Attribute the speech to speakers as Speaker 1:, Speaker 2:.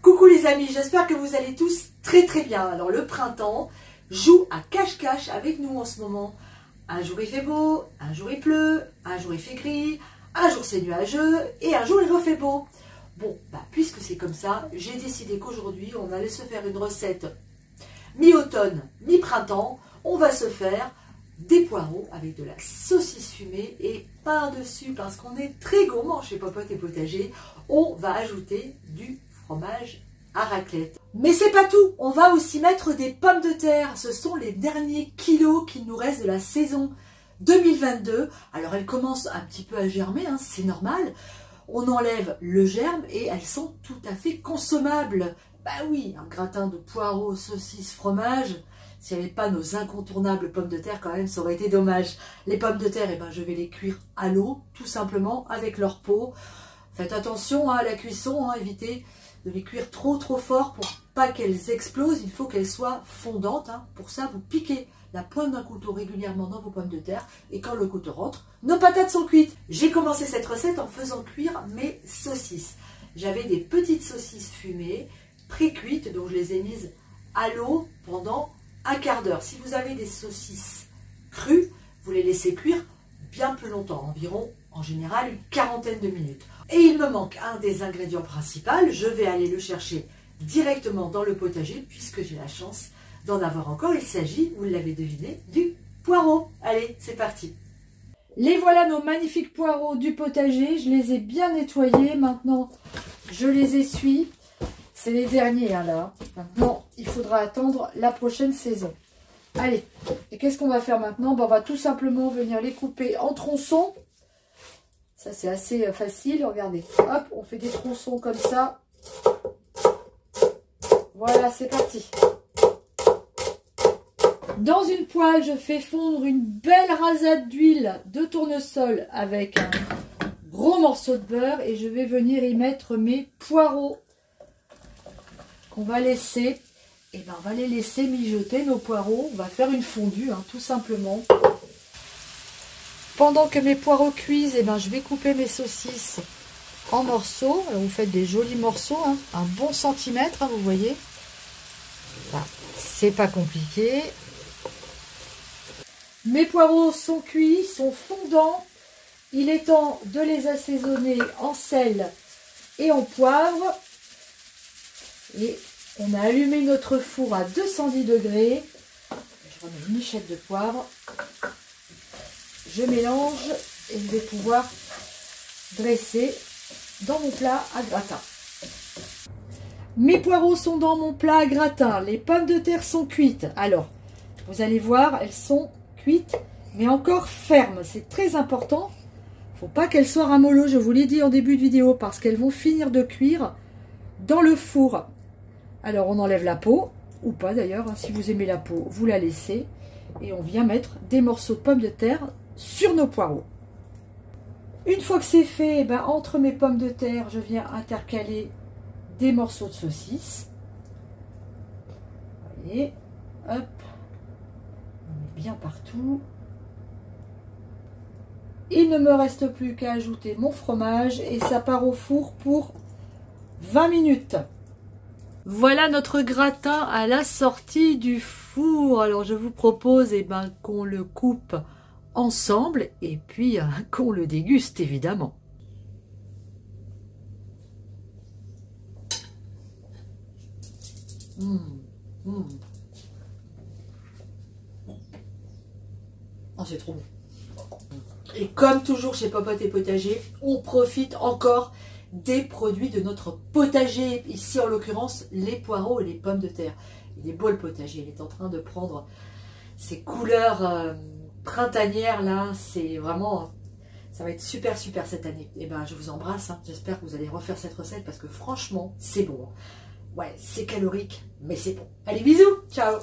Speaker 1: Coucou les amis, j'espère que vous allez tous très très bien. Alors le printemps joue à cache-cache avec nous en ce moment. Un jour il fait beau, un jour il pleut, un jour il fait gris, un jour c'est nuageux et un jour il refait beau. Bon, puisque c'est comme ça, j'ai décidé qu'aujourd'hui on allait se faire une recette mi-automne, mi-printemps. On va se faire des poireaux avec de la saucisse fumée et par-dessus, parce qu'on est très gourmand chez Popote et Potager, on va ajouter du fromage à raclette. Mais c'est pas tout, on va aussi mettre des pommes de terre. Ce sont les derniers kilos qu'il nous reste de la saison 2022. Alors elles commencent un petit peu à germer, hein, c'est normal. On enlève le germe et elles sont tout à fait consommables. Bah oui, un gratin de poireaux, saucisses, fromage. S'il n'y avait pas nos incontournables pommes de terre, quand même, ça aurait été dommage. Les pommes de terre, je vais les cuire à l'eau, tout simplement, avec leur peau. Faites attention à la cuisson, évitez de les cuire trop fort pour pas qu'elles explosent. Il faut qu'elles soient fondantes. Pour ça, vous piquez la pointe d'un couteau régulièrement dans vos pommes de terre. Et quand le couteau rentre, nos patates sont cuites. J'ai commencé cette recette en faisant cuire mes saucisses. J'avais des petites saucisses fumées, pré-cuites, donc je les ai mises à l'eau pendant un quart d'heure. Si vous avez des saucisses crues, vous les laissez cuire bien plus longtemps, environ en général une quarantaine de minutes. Et il me manque un des ingrédients principaux, je vais aller le chercher directement dans le potager puisque j'ai la chance d'en avoir encore. Il s'agit, vous l'avez deviné, du poireau. Allez, c'est parti. Les voilà nos magnifiques poireaux du potager, je les ai bien nettoyés, maintenant je les essuie. C'est les derniers là. Maintenant, il faudra attendre la prochaine saison. Allez, et qu'est-ce qu'on va faire maintenant? On va tout simplement venir les couper en tronçons. Ça, c'est assez facile. Regardez, hop, on fait des tronçons comme ça. Voilà, c'est parti. Dans une poêle, je fais fondre une belle rasade d'huile de tournesol avec un gros morceau de beurre. Et je vais venir y mettre mes poireaux. On va laisser, on va les laisser mijoter nos poireaux. On va faire une fondue, tout simplement. Pendant que mes poireaux cuisent, je vais couper mes saucisses en morceaux. Alors, vous faites des jolis morceaux, un bon centimètre, vous voyez. C'est pas compliqué. Mes poireaux sont cuits, sont fondants. Il est temps de les assaisonner en sel et en poivre. Et on a allumé notre four à 210 degrés. Je remets une michette de poivre. Je mélange et je vais pouvoir dresser dans mon plat à gratin. Mes poireaux sont dans mon plat à gratin. Les pommes de terre sont cuites. Alors, vous allez voir, elles sont cuites, mais encore fermes. C'est très important. Il ne faut pas qu'elles soient ramollo, je vous l'ai dit en début de vidéo, parce qu'elles vont finir de cuire dans le four. Alors on enlève la peau, ou pas d'ailleurs, si vous aimez la peau, vous la laissez. Et on vient mettre des morceaux de pommes de terre sur nos poireaux. Une fois que c'est fait, entre mes pommes de terre, je viens intercaler des morceaux de saucisse. Vous voyez, hop, on met bien partout. Il ne me reste plus qu'à ajouter mon fromage et ça part au four pour 20 minutes. Voilà notre gratin à la sortie du four. Alors je vous propose qu'on le coupe ensemble et puis qu'on le déguste évidemment. Oh, c'est trop bon. Et comme toujours chez Popote et Potager, on profite encore des produits de notre potager. Ici, en l'occurrence, les poireaux et les pommes de terre. Il est beau le potager. Il est en train de prendre ces couleurs printanières là. C'est vraiment... Ça va être super cette année. Et je vous embrasse. J'espère que vous allez refaire cette recette parce que franchement, c'est bon. Ouais, c'est calorique, mais c'est bon. Allez, bisous. Ciao.